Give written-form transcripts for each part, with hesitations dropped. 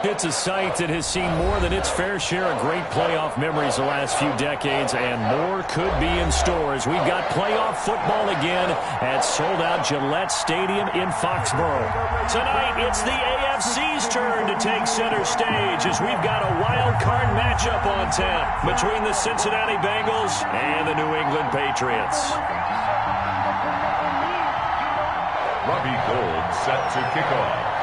It's a site that has seen more than its fair share of great playoff memories the last few decades, and more could be in store as we've got playoff football again at sold-out Gillette Stadium in Foxborough. Tonight, it's the AFC's turn to take center stage as we've got a wild card matchup on tap between the Cincinnati Bengals and the New England Patriots. Robbie Gould set to kick off.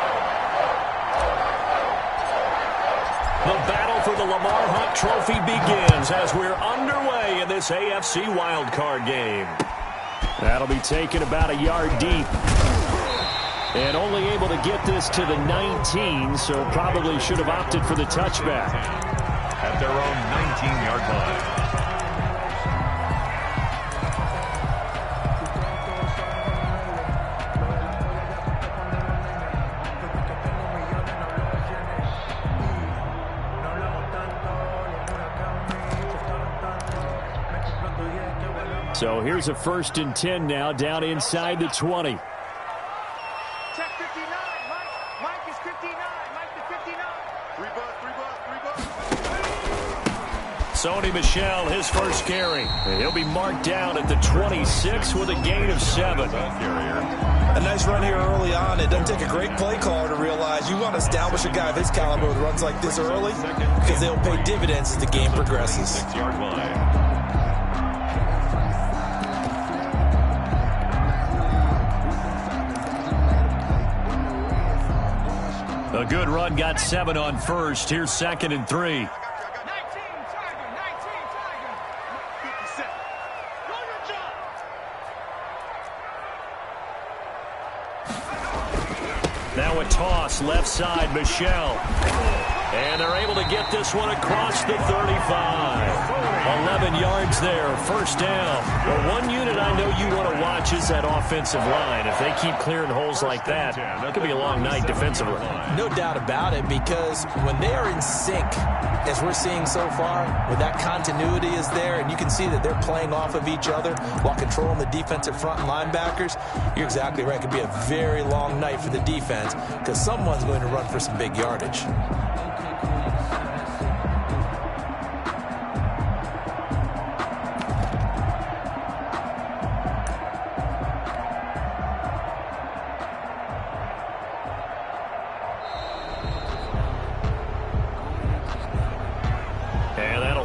The battle for the Lamar Hunt Trophy begins as we're underway in this AFC wildcard game. That'll be taken about a yard deep. And only able to get this to the 19, so probably should have opted for the touchback. At their own 19-yard line. So here's a 1st and 10 now, down inside the 20. Check 59. Mike is 59. Mike is 59. Three bucks. Sony Michel, his first carry. And he'll be marked down at the 26 with a gain of 7. A nice run here early on. It doesn't take a great play caller to realize you want to establish a guy of his caliber with runs like this early because they'll pay dividends as the game progresses. 6-yard line. A good run, got 7 on first. Here's 2nd and 3. 19 Tiger. 57. Roll your jump. Now a toss, left side, Michel. And they're able to get this one across the 35. 11 yards there, first down. Well, one unit I know you want to watch is that offensive line. If they keep clearing holes like that, it could be a long night defensively. No doubt about it, because when they are in sync, as we're seeing so far, when that continuity is there and you can see that they're playing off of each other while controlling the defensive front and linebackers, you're exactly right. It could be a very long night for the defense because someone's going to run for some big yardage.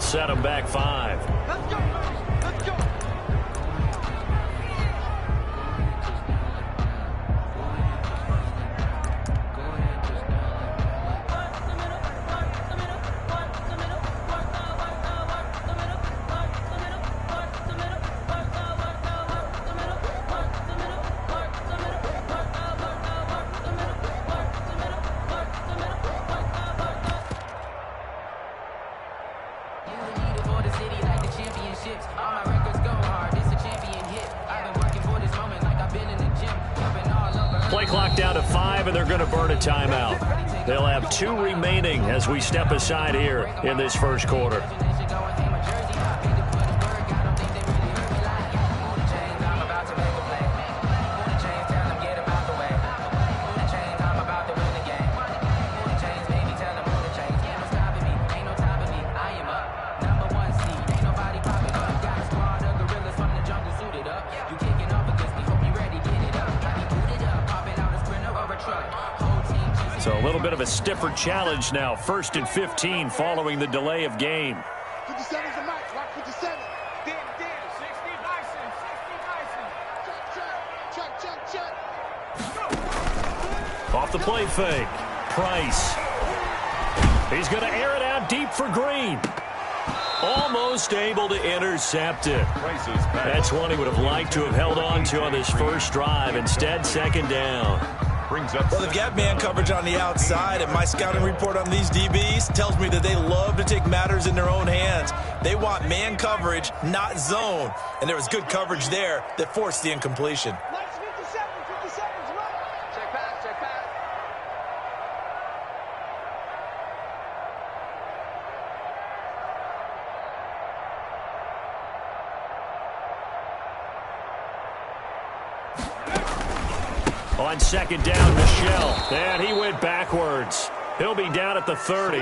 Set them back 5. Let's go, man. Let's go. Play clock down to 5, and they're going to burn a timeout. They'll have 2 remaining as we step aside here in this first quarter. So a little bit of a stiffer challenge now. 1st and 15 following the delay of game. 57's the max. Lock 57. Dan. 60 Bison. 60 Bison. Check. Off the play fake. Price. He's going to air it out deep for Green. Almost able to intercept it. That's one he would have liked to have held on to on this first drive. Instead, 2nd down. Well, they've got man coverage on the outside, and my scouting report on these DBs tells me that they love to take matters in their own hands. They want man coverage, not zone. And there was good coverage there that forced the incompletion. Max 57. 57's right. Check pass. On 2nd down, Michel. And he went backwards. He'll be down at the 30.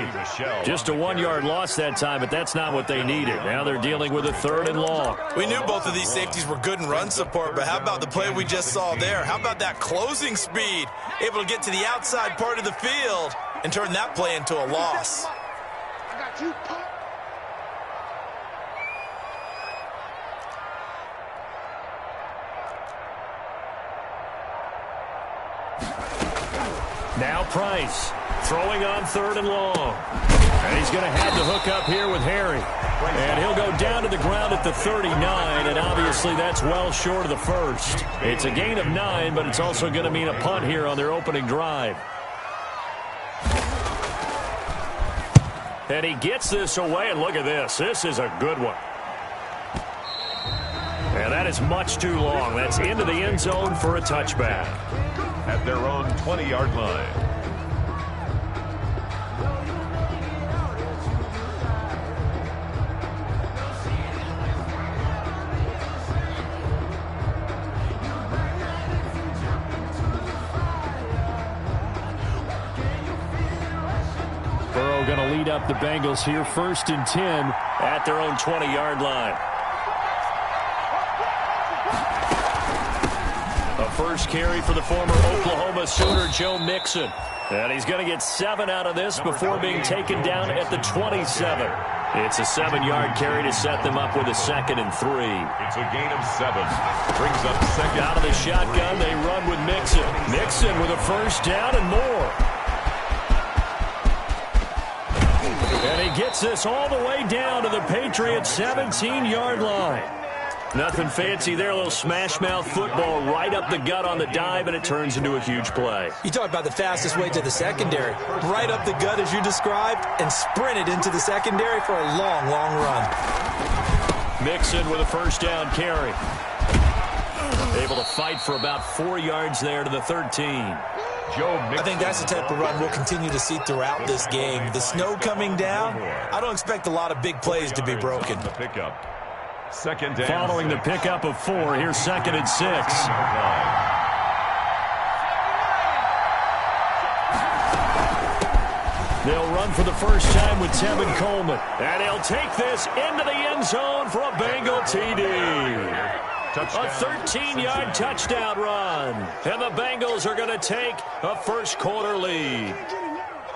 Just a 1-yard loss that time, but that's not what they needed. Now they're dealing with a 3rd and long. We knew both of these safeties were good in run support, but how about the play we just saw there? How about that closing speed? Able to get to the outside part of the field and turn that play into a loss. I got you, Pop. Now Price throwing on 3rd and long. And he's going to have the hook up here with Harry. And he'll go down to the ground at the 39, and obviously that's well short of the first. It's a gain of 9, but it's also going to mean a punt here on their opening drive. And he gets this away, and look at this. This is a good one. And that is much too long. That's into the end zone for a touchback. At their own 20-yard line. Burrow going to lead up the Bengals here, 1st and 10 at their own 20-yard line. A first carry for the former Oklahoma Sooner, Joe Mixon. And he's going to get 7 out of this before being taken down at the 27. It's a 7-yard carry to set them up with a 2nd and 3. It's a gain of 7. Brings up 2nd. Out of the shotgun, they run with Mixon. Mixon with a first down and more. And he gets this all the way down to the Patriots' 17-yard line. Nothing fancy there, a little smash-mouth football right up the gut on the dive, and it turns into a huge play. You talk about the fastest way to the secondary. Right up the gut as you described and sprinted into the secondary for a long, long run. Mixon with a first down carry. Able to fight for about 4 yards there to the 13. I think that's the type of run we'll continue to see throughout this game. The snow coming down, I don't expect a lot of big plays to be broken. The pickup. 2nd down. Following the pickup of 4, here's 2nd and 6. They'll run for the first time with Tevin Coleman. And he'll take this into the end zone for a Bengal TD. Touchdown. A 13-yard touchdown run. And the Bengals are going to take a first-quarter lead.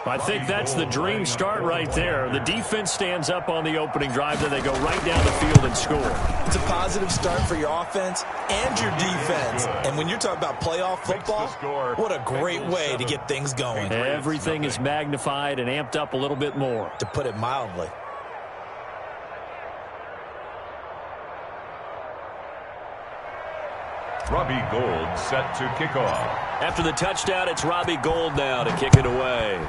I think that's the dream start right there. The defense stands up on the opening drive, then they go right down the field and score. It's a positive start for your offense and your defense. And when you're talking about playoff football, what a great way to get things going. Everything is magnified and amped up a little bit more, to put it mildly. Robbie Gould set to kick off. After the touchdown, it's Robbie Gould now to kick it away.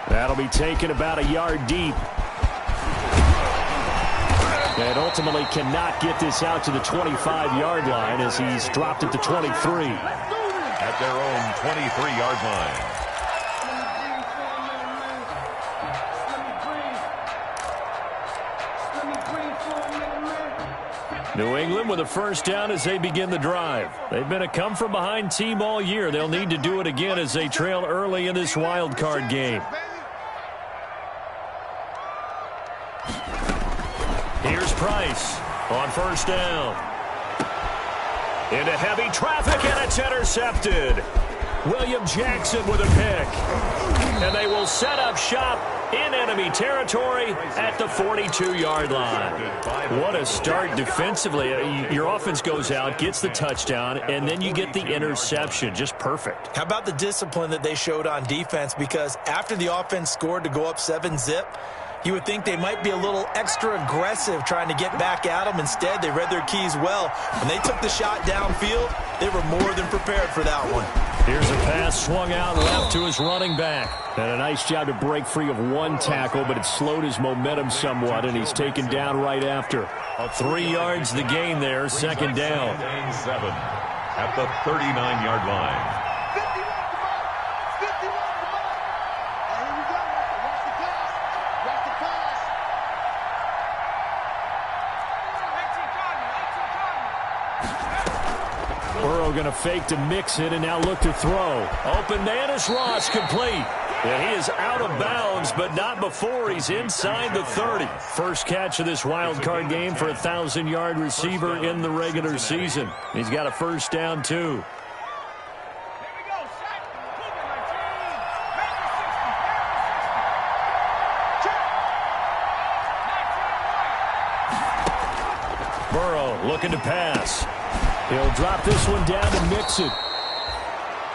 That'll be taken about a yard deep. And ultimately cannot get this out to the 25-yard line as he's dropped at the 23. At their own 23-yard line. New England with a first down as they begin the drive. They've been a come-from-behind team all year. They'll need to do it again as they trail early in this wild card game. Here's Price on first down. Into heavy traffic, and it's intercepted. William Jackson with a pick. And they will set up shop in enemy territory at the 42-yard line. What a start defensively. Your offense goes out, gets the touchdown, and then you get the interception. Just perfect. How about the discipline that they showed on defense? Because after the offense scored to go up 7-zip, you would think they might be a little extra aggressive trying to get back at them. Instead, they read their keys well. When they took the shot downfield, they were more than prepared for that one. Here's a pass swung out left to his running back. And a nice job to break free of one tackle, but it slowed his momentum somewhat, and he's taken down right after. 3 yards the gain there, second down. 7 at the 39-yard line. Burrow going going to fake to mix it and now look to throw. Open man is Ross, complete. And he is out of bounds, but not before he's inside the 30. First catch of this wild card game for a 1,000-yard receiver in the regular season. He's got a first down, too. Burrow looking to pass. He'll drop this one down to Mixon.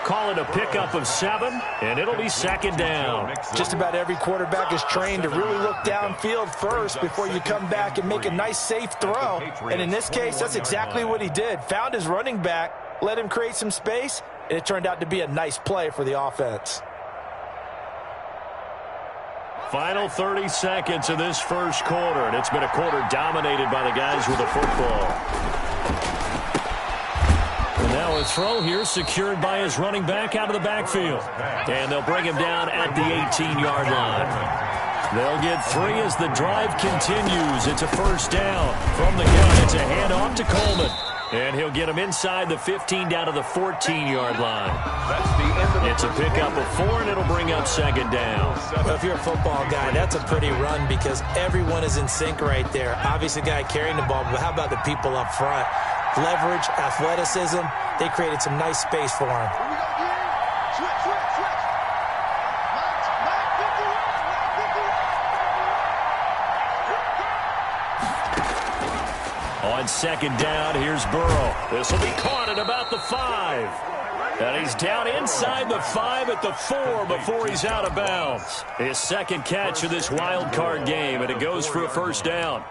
Call it a pickup of 7, and it'll be second down. Just about every quarterback is trained to really look downfield first before you come back and make a nice, safe throw. And in this case, that's exactly what he did. Found his running back, let him create some space, and it turned out to be a nice play for the offense. Final 30 seconds of this first quarter, and it's been a quarter dominated by the guys with the football. And now a throw here secured by his running back out of the backfield. And they'll bring him down at the 18-yard line. They'll get 3 as the drive continues. It's a first down from the gun. It's a handoff to Coleman. And he'll get him inside the 15 down to the 14-yard line. It's a pickup of 4, and it'll bring up second down. Well, if you're a football guy, that's a pretty run because everyone is in sync right there. Obviously, the guy carrying the ball, but how about the people up front? Leverage, athleticism, they created some nice space for him. On second down, here's Burrow. This will be caught at about the 5. And he's down inside the 5 at the 4 before he's out of bounds. His second catch of this wild card game, and it goes for a first down.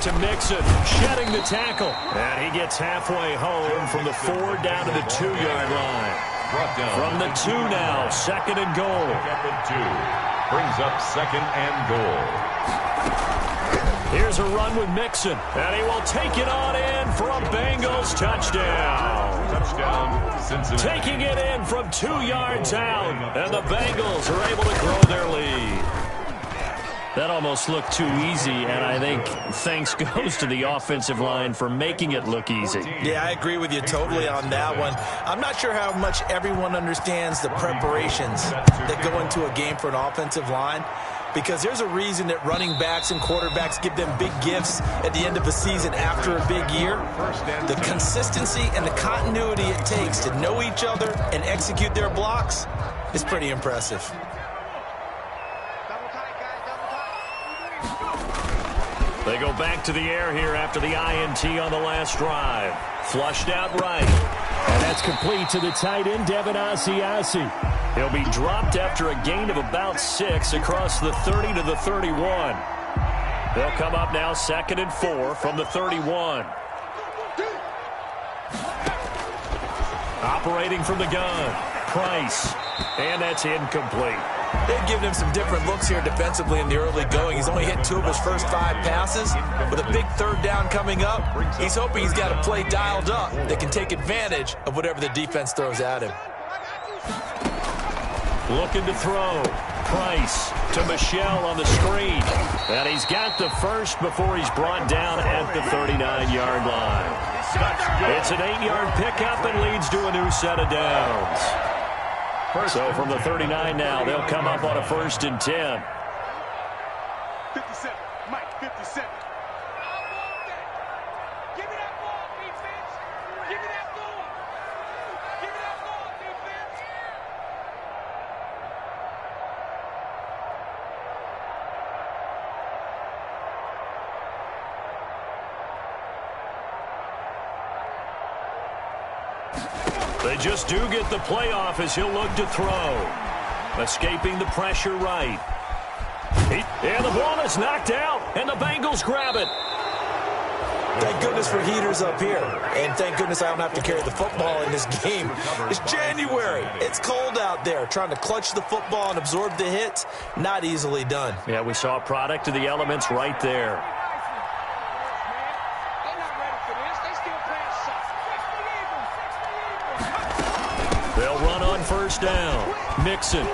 To Mixon, shedding the tackle. And he gets halfway home from the 4 down to the 2-yard line. From the 2 now, second and goal. Pickup of 2 brings up second and goal. Here's a run with Mixon, and he will take it on in for a Bengals touchdown. Touchdown, Cincinnati. Taking it in from 2 yards out, and the Bengals are able to grow their lead. That almost looked too easy, and I think thanks goes to the offensive line for making it look easy. Yeah, I agree with you totally on that one. I'm not sure how much everyone understands the preparations that go into a game for an offensive line, because there's a reason that running backs and quarterbacks give them big gifts at the end of a season after a big year. The consistency and the continuity it takes to know each other and execute their blocks is pretty impressive. They go back to the air here after the INT on the last drive. Flushed out right. And that's complete to the tight end, Devin Asiasi. He'll be dropped after a gain of about 6 across the 30 to the 31. They'll come up now second and 4 from the 31. Operating from the gun, Price. And that's incomplete. They've given him some different looks here defensively in the early going. He's only hit 2 of his first 5 passes. With a big third down coming up, he's hoping he's got a play dialed up that can take advantage of whatever the defense throws at him. Looking to throw. Price to Michelle on the screen. And he's got the first before he's brought down at the 39-yard line. It's an 8-yard pickup and leads to a new set of downs. So from the 39 now, they'll come up on a 1st and 10. 57, Mike, 57. Give me that ball, defense. Give me that ball. Give me that ball, defense. They just do get the playoff as he'll look to throw. Escaping the pressure right. And the ball is knocked out, and the Bengals grab it. Thank goodness for heaters up here. And thank goodness I don't have to carry the football in this game. It's January. It's cold out there. Trying to clutch the football and absorb the hits, not easily done. Yeah, we saw a product of the elements right there. They'll run on first down. Mixon.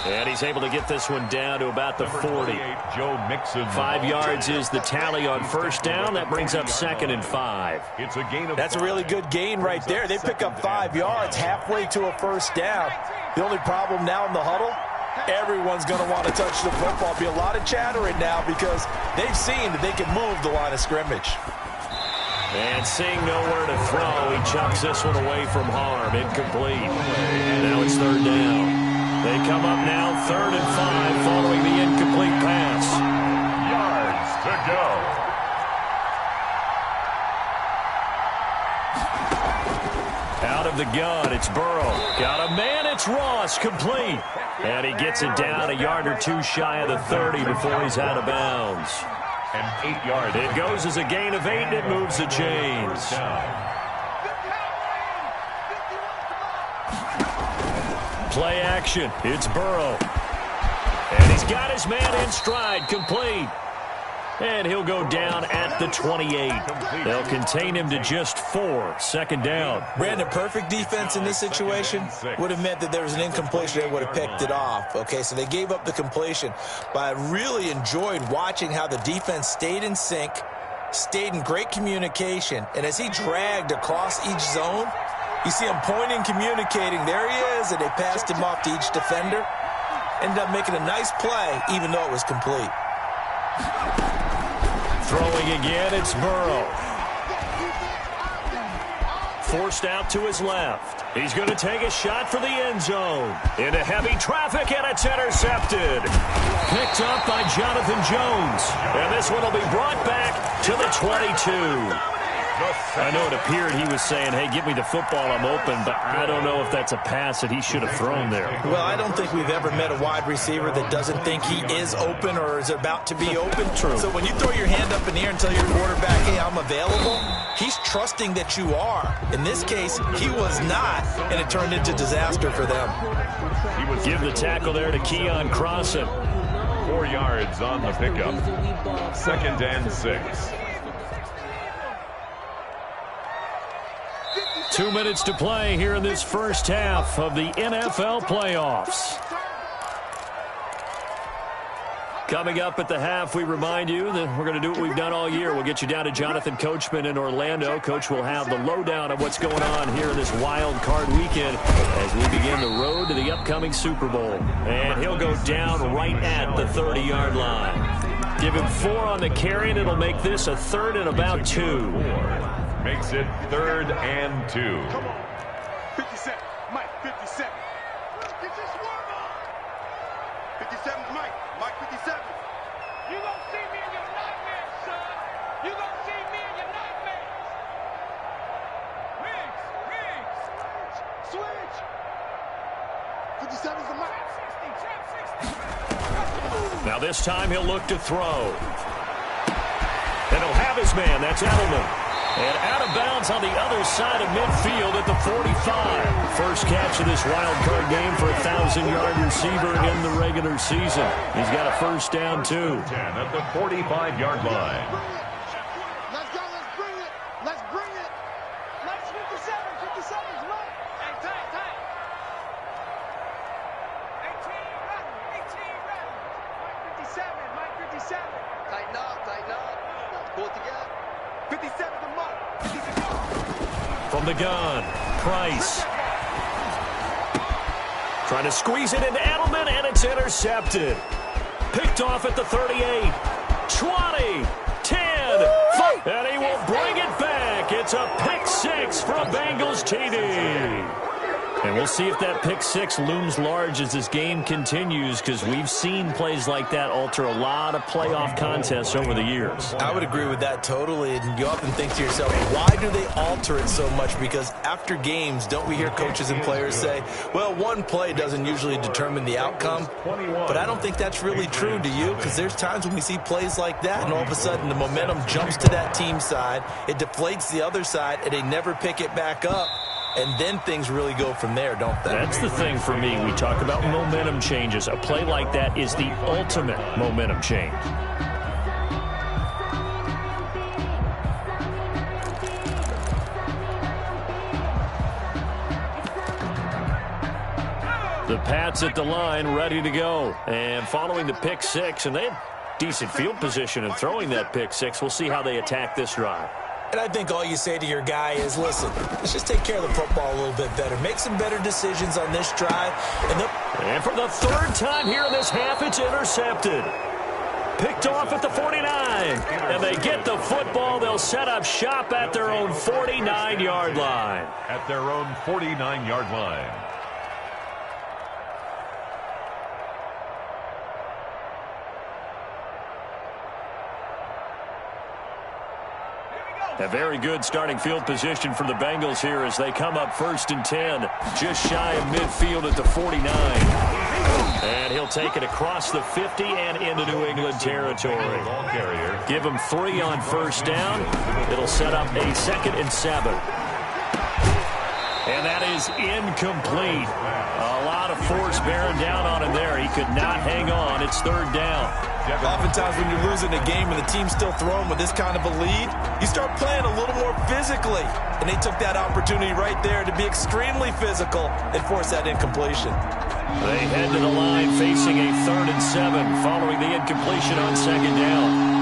And he's able to get this one down to about the 40. Joe Mixon. 5 yards is the tally on first down. That brings up 2nd and 5. It's a gain of That's a really good gain right there. They pick up 5 yards halfway to a first down. The only problem now in the huddle, everyone's going to want to touch the football. Be a lot of chattering now because they've seen that they can move the line of scrimmage. And seeing nowhere to throw, he chucks this one away from harm. Incomplete. Now it's 3rd down. They come up now 3rd and 5 following the incomplete pass. yards to go. Out of the gun, it's Burrow. Got a man, it's Ross, complete. And he gets it down a yard or two shy of the 30 before he's out of bounds. And 8 yards. It goes as a gain of 8, and it moves the chains. Play action. It's Burrow. And he's got his man in stride, complete. And he'll go down at the 28. They'll contain him to just 4. 2nd down. Brandon, perfect defense in this situation would have meant that there was an incompletion. They would have picked it off. Okay, so they gave up the completion. But I really enjoyed watching how the defense stayed in sync, stayed in great communication. And as he dragged across each zone, you see him pointing, communicating. There he is, and they passed him off to each defender. Ended up making a nice play, even though it was complete. Throwing again, it's Burrow. Forced out to his left. He's going to take a shot for the end zone. Into heavy traffic, and it's intercepted. Picked up by Jonathan Jones. And this one will be brought back to the 22. I know it appeared he was saying, hey, give me the football, I'm open, but I don't know if that's a pass that he should have thrown there. Well, I don't think we've ever met a wide receiver that doesn't think he is open or is about to be open. True. So when you throw your hand up in the air and tell your quarterback, hey, I'm available, he's trusting that you are. In this case, he was not, and it turned into disaster for them. Give the tackle there to Keon Crossan. 4 yards on the pickup. 2nd and 6. 2 minutes to play here in this first half of the NFL playoffs. Coming up at the half, we remind you that we're going to do what we've done all year. We'll get you down to Jonathan Coachman in Orlando. Coach will have the lowdown of what's going on here in this wild card weekend as we begin the road to the upcoming Super Bowl. And he'll go down right at the 30-yard line. Give him 4 on the carry, and it'll make this a 3rd and about 2. Makes it 3rd and 2. Come on. 57. Mike, 57. Get this warm up. 57's Mike. Mike, 57. You gonna see me in your nightmares, son. You gonna see me in your nightmares. Riggs. Switch. 57's the Mike. Now this time he'll look to throw. And he'll have his man. That's Edelman. And out of bounds on the other side of midfield at the 45. First catch of this wild card game for a 1,000-yard receiver in the regular season. He's got a first down, too. 10 at the 45-yard line. Let's go. Let's bring it. Let's bring it. Mike's 57. 57's Mike. Hey, tight. 18 ready. Mike 57. Mike 57. Tighten up. Pull it together. 57 to Mike. From the gun, Price. Trying to squeeze it into Edelman, and it's intercepted. Picked off at the 38, 20, 10, and he will bring it back. It's a pick 6 from Bengals TD. And we'll see if that pick six looms large as this game continues, because we've seen plays like that alter a lot of playoff contests over the years. I would agree with that totally. And you often think to yourself, why do they alter it so much? Because after games, don't we hear coaches and players say, well, one play doesn't usually determine the outcome. But I don't think that's really true, do you? Because there's times when we see plays like that, and all of a sudden the momentum jumps to that team side. It deflates the other side, and they never pick it back up. And then things really go from there, don't they? That's the thing for me. We talk about momentum changes. A play like that is the ultimate momentum change. The Pats at the line, ready to go. And following the pick six, and they have decent field position in throwing that pick six. We'll see how they attack this drive. And I think all you say to your guy is, listen, let's just take care of the football a little bit better. Make some better decisions on this drive. And for the third time here in this half, it's intercepted. Picked off at the 49. And they get the football. They'll set up shop at their own 49-yard line. At their own 49-yard line. A very good starting field position for the Bengals here as they come up 1st and 10. Just shy of midfield at the 49. And he'll take it across the 50 and into New England territory. Give him 3 on 1st down. It'll set up a 2nd and 7. And that is incomplete. A lot of force bearing down on him there. He could not hang on. It's 3rd down. Oftentimes when you're losing a game and the team's still throwing with this kind of a lead, you start playing a little more physically. And they took that opportunity right there to be extremely physical and force that incompletion. They head to the line facing a 3rd and 7 following the incompletion on 2nd down.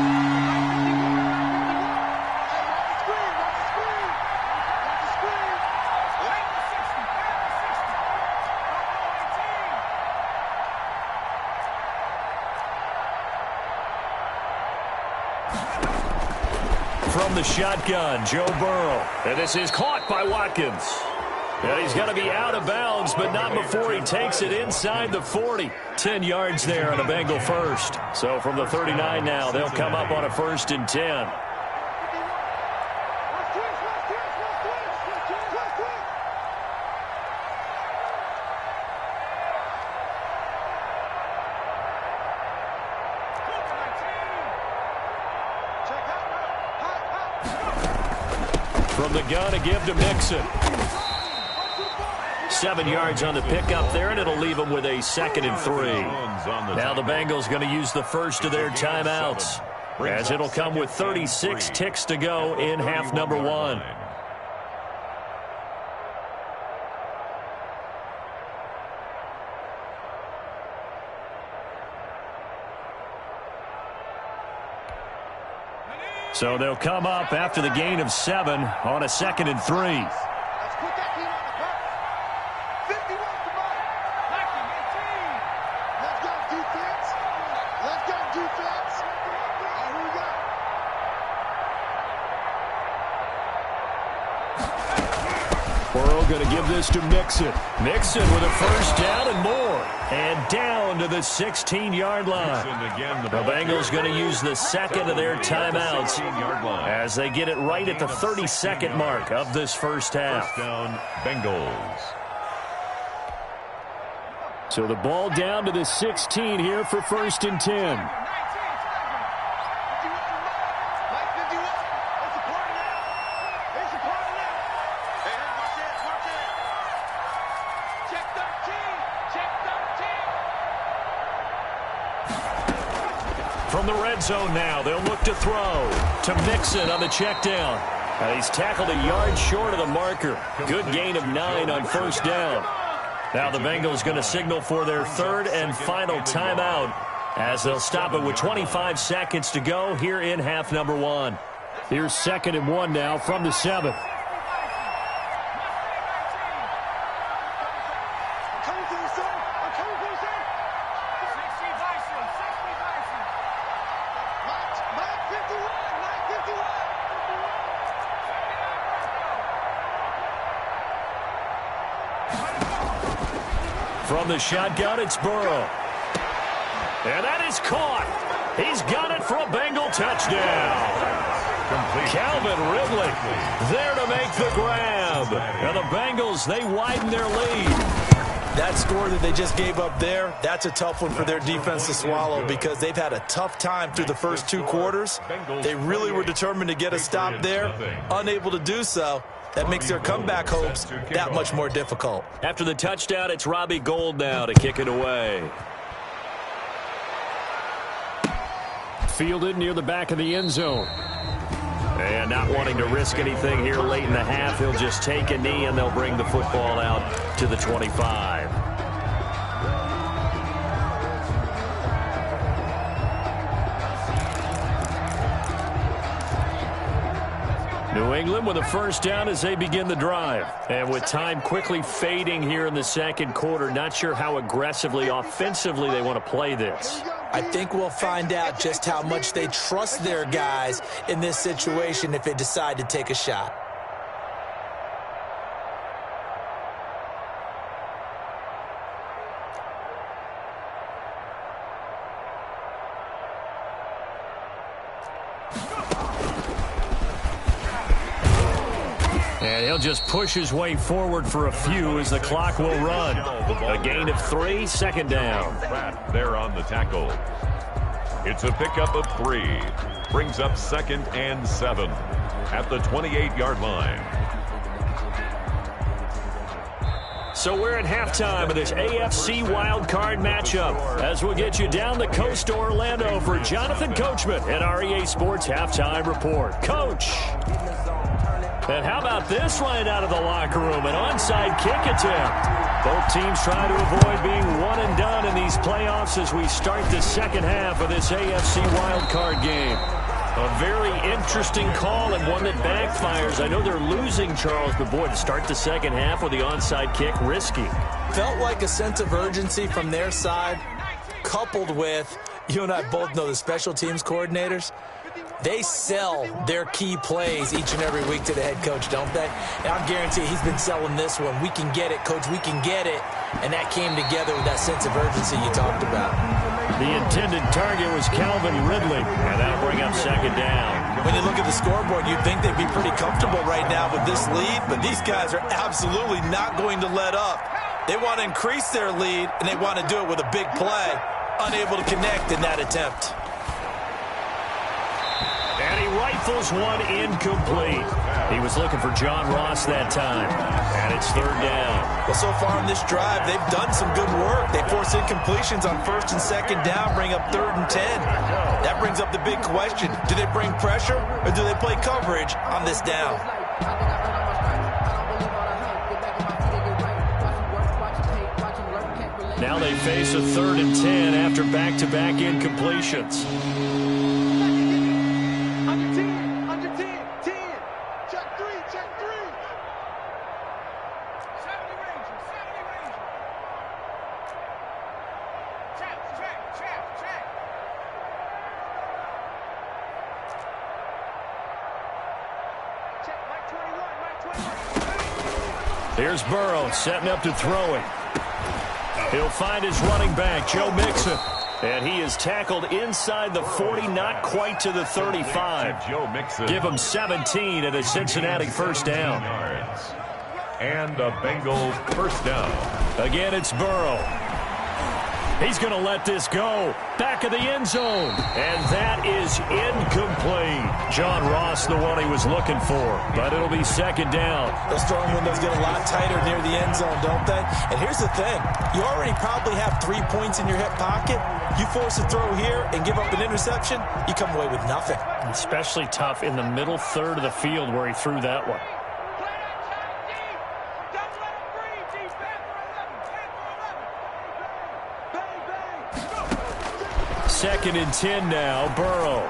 From the shotgun, Joe Burrow. And this is caught by Watkins. And he's going to be out of bounds, but not before he takes it inside the 40. 10 yards there on a Bengal first. So from the 39 now, they'll come up on a 1st and 10. From the gun, a give to Mixon. 7 yards on the pickup there, and it'll leave them with a 2nd and 3. Now the Bengals going to use the first of their timeouts, as it'll come with 36 ticks to go in half number 1. So they'll come up after the gain of 7 on a 2nd and 3. Burrow going to give this to Mixon. Mixon with a 1st down and more. And down to the 16-yard line. The Bengals going to use the 2nd of their timeouts as they get it right at the 32nd mark of this first half. First down, Bengals. So the ball down to the 16 here for 1st and 10. From the red zone now, they'll look to throw to Mixon on the check down. And he's tackled a yard short of the marker. Good gain of 9 on 1st down. Now the Bengals going to signal for their 3rd and final timeout as they'll stop it with 25 seconds to go here in half number 1. Here's 2nd and 1 now from the 7. From the shotgun, it's Burrow. And that is caught. He's got it for a Bengal touchdown. Calvin Ridley there to make the grab. And the Bengals, they widen their lead. That score that they just gave up there, that's a tough one for their defense to swallow because they've had a tough time through the first 2 quarters. They really were determined to get a stop there, unable to do so. That makes their comeback hopes that much more difficult. After the touchdown, it's Robbie Gould now to kick it away. Fielded near the back of the end zone. And not wanting to risk anything here late in the half, he'll just take a knee and they'll bring the football out to the 25. New England with a first down as they begin the drive. And with time quickly fading here in the second quarter, not sure how aggressively, offensively they want to play this. I think we'll find out just how much they trust their guys in this situation if they decide to take a shot. And he'll just push his way forward for a few as the clock will run. A gain of 3, second down. There on the tackle. It's a pickup of 3. Brings up 2nd and 7 at the 28-yard line. So we're at halftime of this AFC wildcard matchup as we'll get you down the coast to Orlando for Jonathan Coachman at our EA Sports Halftime Report. Coach. And how about this right out of the locker room? An onside kick attempt. Both teams trying to avoid being one and done in these playoffs as we start the second half of this AFC wildcard game. A very interesting call and one that backfires. I know they're losing, Charles, but boy, to start the second half with the onside kick, risky. Felt like a sense of urgency from their side, coupled with, you and I both know the special teams coordinators. They sell their key plays each and every week to the head coach, don't they? And I'm guaranteed he's been selling this one. We can get it, coach, we can get it. And that came together with that sense of urgency you talked about. The intended target was Calvin Ridley, and that'll bring up second down. When you look at the scoreboard, you'd think they'd be pretty comfortable right now with this lead, but these guys are absolutely not going to let up. They want to increase their lead, and they want to do it with a big play. Unable to connect in that attempt. And he rifles one incomplete. He was looking for John Ross that time. And it's third down. Well, so far in this drive, they've done some good work. They force incompletions on first and second down, bring up 3rd and 10. That brings up the big question. Do they bring pressure or do they play coverage on this down? Now they face a 3rd and 10 after back-to-back incompletions. Here's Burrow setting up to throw it. He'll find his running back, Joe Mixon. And he is tackled inside the 40, not quite to the 35. Joe Mixon. Give him 17 at a Cincinnati first down. And a Bengals first down. Again, it's Burrow. He's going to let this go. Back of the end zone. And that is incomplete. John Ross, the one he was looking for. But it'll be second down. Those throwing windows get a lot tighter near the end zone, don't they? And here's the thing. You already probably have 3 points in your hip pocket. You force a throw here and give up an interception, you come away with nothing. Especially tough in the middle third of the field where he threw that one. Second and 10 now, Burrow.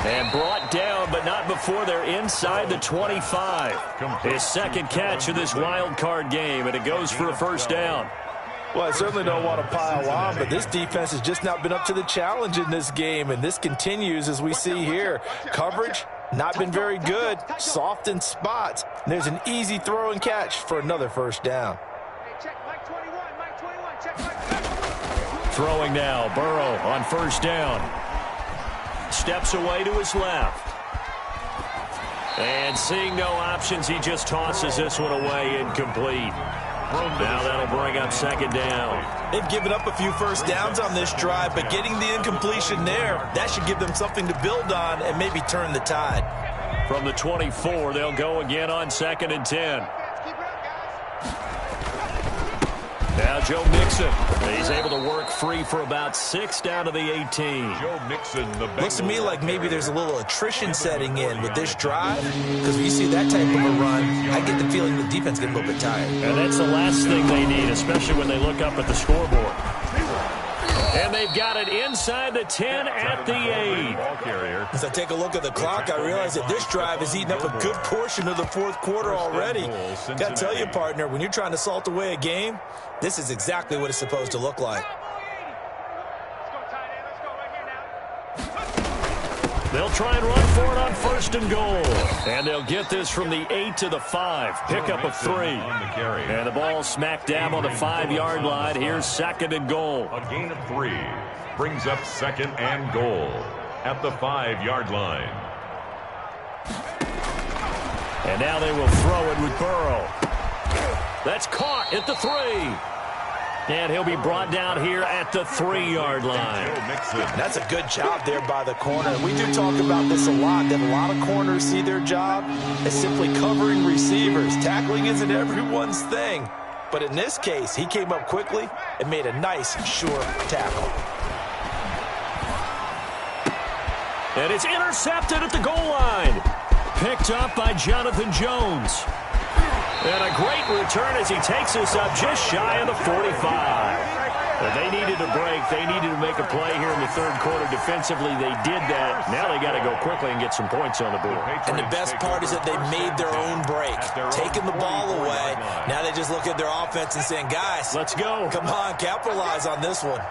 And brought down, but not before they're inside the 25. His second catch of this wild card game, and it goes for a first down. Well, I certainly don't want to pile on, but this defense has just not been up to the challenge in this game, and this continues as we see here. Coverage, not been very good, soft in spots. And there's an easy throw and catch for another first down. Check, Mike 21, Mike 21. Throwing now, Burrow on first down. Steps away to his left. And seeing no options, he just tosses this one away, incomplete. Now that'll bring up second down. They've given up a few first downs on this drive, but getting the incompletion there, that should give them something to build on and maybe turn the tide. From the 24, they'll go again on 2nd and 10. Now Joe Mixon. He's able to work free for about 6 down to the 18. Joe Mixon, the Looks to me like maybe there's a little attrition setting in with this drive, because when you see that type of a run, I get the feeling the defense gets a little bit tired. And that's the last thing they need, especially when they look up at the scoreboard. And they've got it inside the 10 at the 8. As I take a look at the clock, I realize that this drive has eaten up a good portion of the fourth quarter already. Got to tell you, partner, when you're trying to salt away a game, this is exactly what it's supposed to look like. They'll try and run for it on 1st and goal. And they'll get this from the 8 to the 5. Pickup of 3. And the ball smack dab on the 5-yard line. Here's 2nd and goal. A gain of 3 brings up 2nd and goal at the 5-yard line. And now they will throw it with Burrow. That's caught at the 3. And he'll be brought down here at the 3-yard line. That's a good job there by the corner. We do talk about this a lot, that a lot of corners see their job as simply covering receivers. Tackling isn't everyone's thing. But in this case, he came up quickly and made a nice, sure tackle. And it's intercepted at the goal line. Picked up by Jonathan Jones. And a great return as he takes us up just shy of the 45. But they needed a break. They needed to make a play here in the third quarter defensively. They did that. Now they got to go quickly and get some points on the board. And the best part is that they made their own break, taking the ball away. Now they just look at their offense and saying, guys, let's go. Come on, capitalize on this one.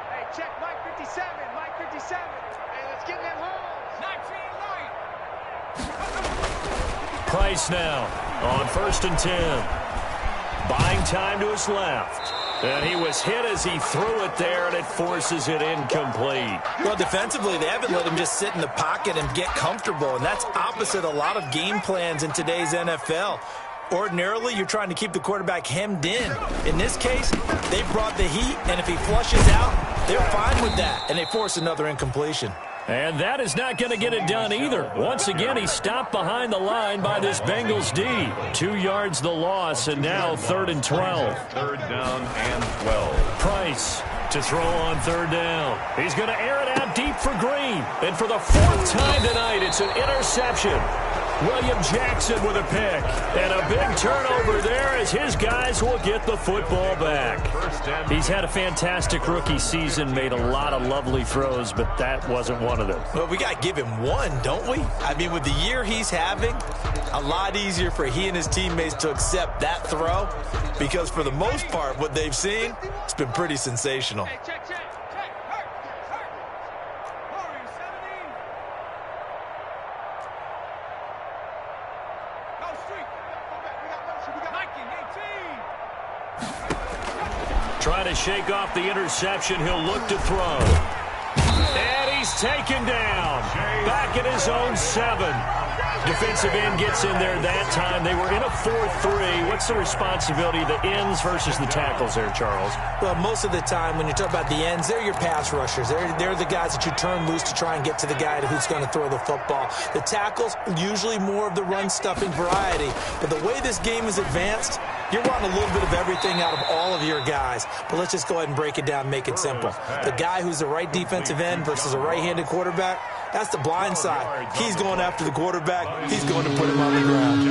Hey, check Mike 57. Mike 57. Hey, let's get that home. 19 light. Price now on 1st and 10. Buying time to his left. And he was hit as he threw it there, and it forces it incomplete. Well, defensively, they haven't let him just sit in the pocket and get comfortable, and that's opposite a lot of game plans in today's NFL. Ordinarily, you're trying to keep the quarterback hemmed in. In this case, they brought the heat, and if he flushes out, they're fine with that, and they force another incompletion. And that is not going to get it done either. Once again, he stopped behind the line by this Bengals D. 2 yards the loss, and now 3rd and 12. 3rd down and 12. Price to throw on 3rd down. He's going to air it out deep for Green. And for the 4th time tonight, it's an interception. William Jackson with a pick. And a big turnover there as his guys will get the football back. He's had a fantastic rookie season, made a lot of lovely throws, but that wasn't one of them. Well, we got to give him one, don't we? I mean, with the year he's having, a lot easier for he and his teammates to accept that throw, because for the most part, what they've seen, it's been pretty sensational. Hey, check. Trying to shake off the interception. He'll look to throw. And he's taken down. Back at his own 7. Defensive end gets in there that time. They were in a 4-3. What's the responsibility of the ends versus the tackles there, Charles? Well, most of the time when you talk about the ends, they're your pass rushers. They're the guys that you turn loose to try and get to the guy who's going to throw the football. The tackles, usually more of the run-stuffing variety. But the way this game is advanced, you're wanting a little bit of everything out of all of your guys. But let's just go ahead and break it down and make it simple. The guy who's the right defensive end versus a right-handed quarterback, that's the blind side. He's going after the quarterback. He's going to put him on the ground.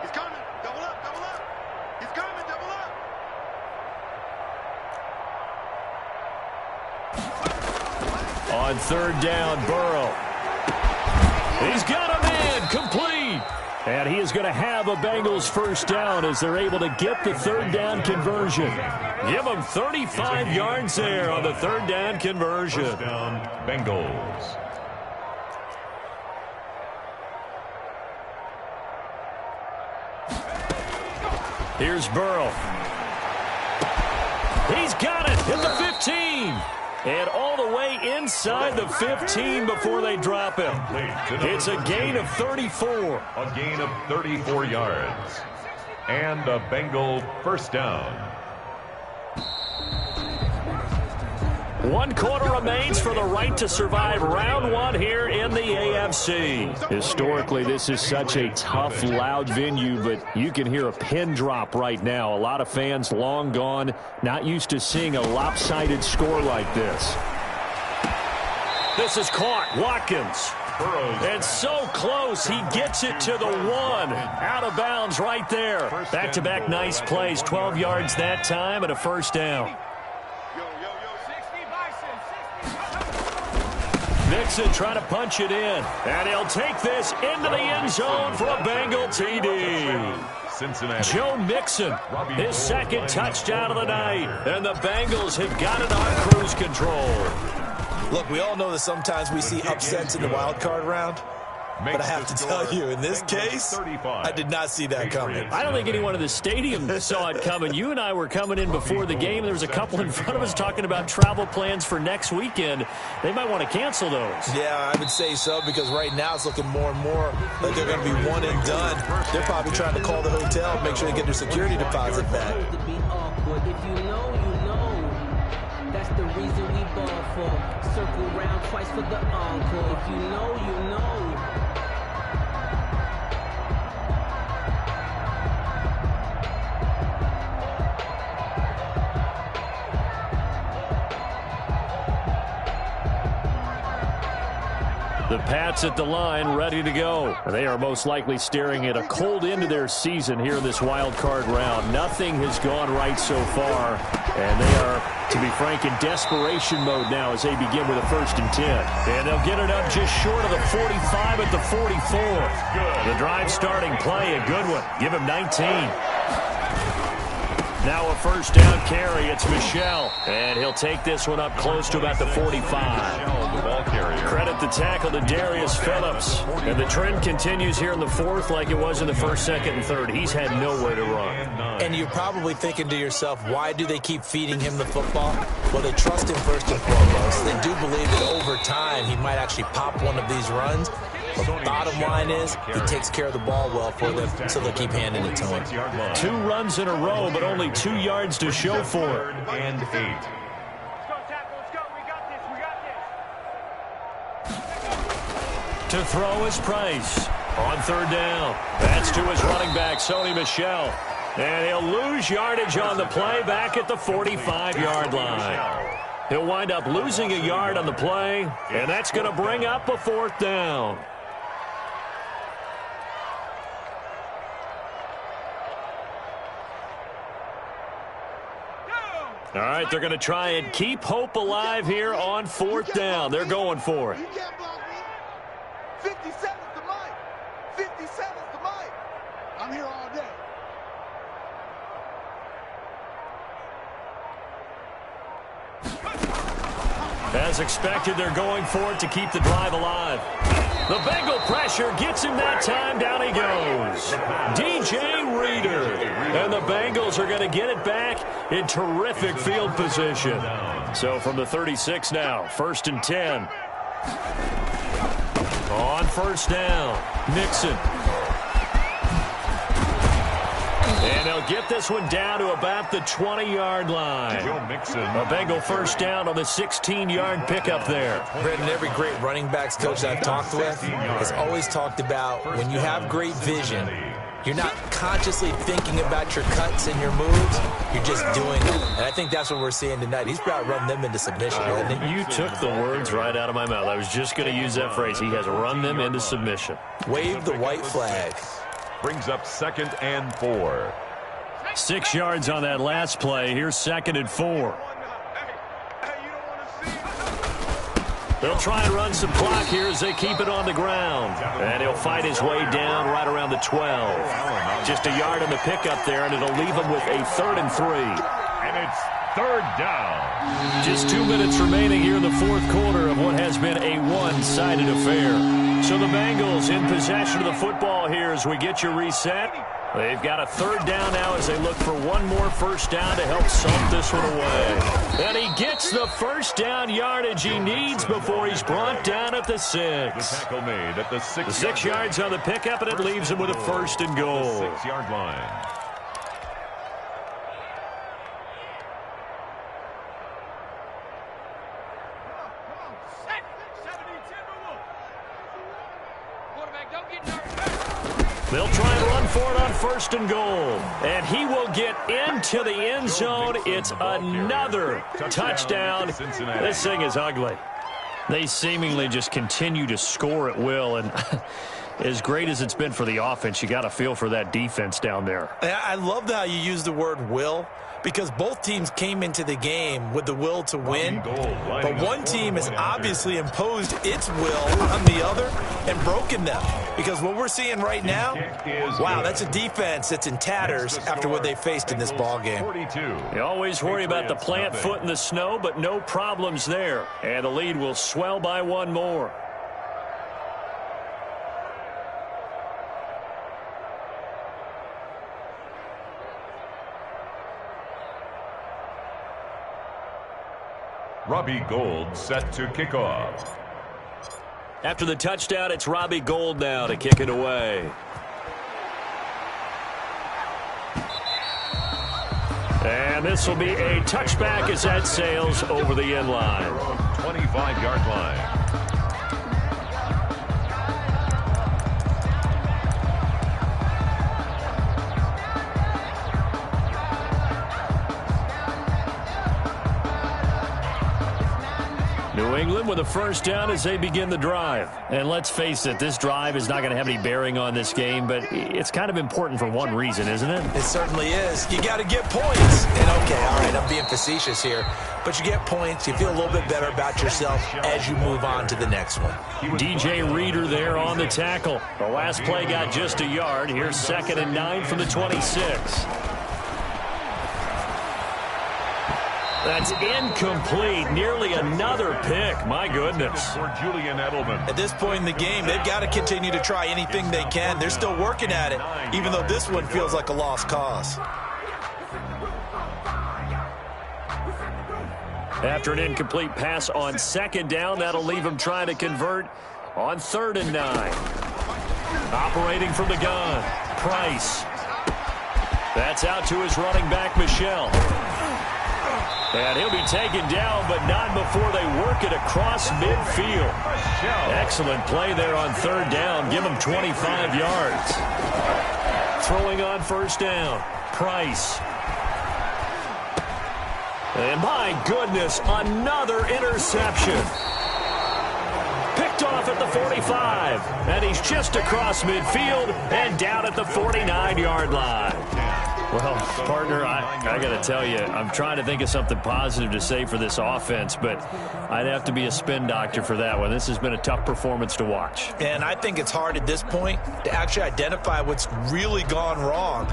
He's coming. Double up. He's coming. Double up. On 3rd down, Burrow. He's got a man, complete. And he is going to have a Bengals 1st down as they're able to get the 3rd down conversion. Give them 35 yards there on the 3rd down conversion. 1st down, Bengals. Here's Burrow. He's got it at the 15. And all the way inside the 15 before they drop him. It's a gain of 34. A gain of 34 yards. And a Bengal first down. 1 quarter remains for the right to survive round 1 here in the AFC. Historically, this is such a tough, loud venue, but you can hear a pin drop right now. A lot of fans long gone, not used to seeing a lopsided score like this. This is caught. Watkins. And so close, he gets it to the 1. Out of bounds right there. Back-to-back nice plays, 12 yards that time and a first down. Mixon trying to punch it in. And he'll take this into the end zone for a Bengal TD. Cincinnati. Joe Mixon, his second touchdown of the night. And the Bengals have got it on cruise control. Look, we all know that sometimes we see upsets in the wild card round. But I have to tell you, in this case, I did not see that coming. I don't think anyone in the stadium saw it coming. You and I were coming in before the game. There was a couple in front of us talking about travel plans for next weekend. They might want to cancel those. Yeah, I would say so, because right now it's looking more and more like they're going to be one and done. They're probably trying to call the hotel, make sure they get their security deposit back. If you know, you know. That's the reason we ball for. Circle round twice for the encore. If you know, you know. The Pats at the line, ready to go. They are most likely staring at a cold end to their season here in this wild card round. Nothing has gone right so far, and they are, to be frank, in desperation mode now as they begin with a 1st and 10. And they'll get it up just short of the 45 at the 44. The drive starting play, a good one. Give him 19. Now a first down carry. It's Michel. And he'll take this one up close to about the 45. Credit the tackle to Darius Phillips. And the trend continues here in the 4th like it was in the 1st, 2nd, and 3rd. He's had nowhere to run. And you're probably thinking to yourself, why do they keep feeding him the football? Well, they trust him first and foremost. They do believe that over time he might actually pop one of these runs. But the bottom line is he takes care of the ball well for them, so they'll keep handing it to him. 2 runs in a row, but only 2 yards to show for it. And 8. Let's go, tackle. Let's go. We got this. We got this. To throw is Price. On 3rd down. That's to his running back, Sony Michel. And he'll lose yardage on the play back at the 45-yard line. He'll wind up losing a yard on the play, and that's going to bring up a 4th down. All right, they're going to try and keep hope alive here on 4th down. They're going for it. You can't block me. 57's the mic. 57's the mic. I'm here all day. As expected, they're going for it to keep the drive alive. The Bengal pressure gets him that time. Down he goes. DJ Reader. And the Bengals are going to get it back in terrific field position. So from the 36 now, 1st and 10. On 1st down, Mixon. And they'll get this one down to about the 20-yard line. Joe Mixon. A Bengal first down on the 16-yard pickup there. Brandon, every great running backs coach I've talked with has always talked about when you have great vision, you're not consciously thinking about your cuts and your moves. You're just doing it. And I think that's what we're seeing tonight. He's about run them into submission, hasn't he? You took the words right out of my mouth. I was just going to use that phrase. He has run them into submission. Wave the white flag. Brings up 2nd and 4. 6 yards on that last play. Here's 2nd and 4. They'll try and run some clock here as they keep it on the ground. And he'll fight his way down right around the 12. Just a yard on the pickup there, and it'll leave him with a 3rd and 3. And it's 3rd down. Just 2 minutes remaining here in the 4th quarter of what has been a one-sided affair. So the Bengals in possession of the football here as we get your reset. They've got a third down now as they look for one more first down to help salt this one away. And he gets the first down yardage he needs before he's brought down at the 6. The tackle made at the 6 The 6 yards on the pickup, and it leaves him with a first and goal. 6-yard line. They'll try and run for it on first and goal. And he will get into the end zone. It's another touchdown. This thing is ugly. They seemingly just continue to score at will. And as great as it's been for the offense, you got to feel for that defense down there. I love how you use the word will, because both teams came into the game with the will to win, but one team has obviously imposed its will on the other and broken them. Because what we're seeing right now, wow, that's a defense that's in tatters after what they faced in this ballgame. You always worry about the plant foot in the snow, but no problems there. And the lead will swell by one more. Robbie Gould set to kick off. After the touchdown, it's Robbie Gould now to kick it away. And this will be a touchback as that sails over the end line. 25-yard line. New England with a first down as they begin the drive. And let's face it, this drive is not going to have any bearing on this game, but it's kind of important for one reason, isn't it? It certainly is. You got to get points. And okay, all right, I'm being facetious here, but you get points, you feel a little bit better about yourself as you move on to the next one. DJ Reader there on the tackle. The last play got just a yard. Here's 2nd and 9 from the 26. That's incomplete. Nearly another pick. My goodness. For Julian Edelman. At this point in the game, they've got to continue to try anything they can. They're still working at it, even though this one feels like a lost cause. After an incomplete pass on 2nd down, that'll leave him trying to convert on 3rd and 9. Operating from the gun, Price. That's out to his running back, Michel. And he'll be taken down, but not before they work it across midfield. Excellent play there on 3rd down. Give him 25 yards. Throwing on 1st down, Price. And my goodness, another interception. Picked off at the 45. And he's just across midfield and down at the 49-yard line. Well, partner, I got to tell you, I'm trying to think of something positive to say for this offense, but I'd have to be a spin doctor for that one. This has been a tough performance to watch. And I think it's hard at this point to actually identify what's really gone wrong.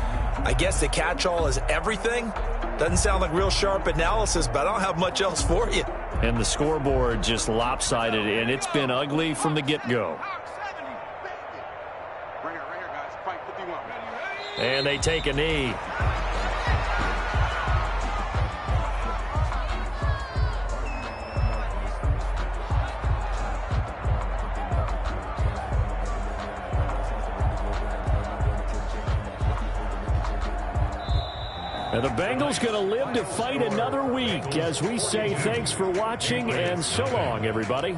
I guess the catch-all is everything. Doesn't sound like real sharp analysis, but I don't have much else for you. And the scoreboard just lopsided, and it's been ugly from the get-go. And they take a knee. And the Bengals going to live to fight another week as we say thanks for watching and so long, everybody.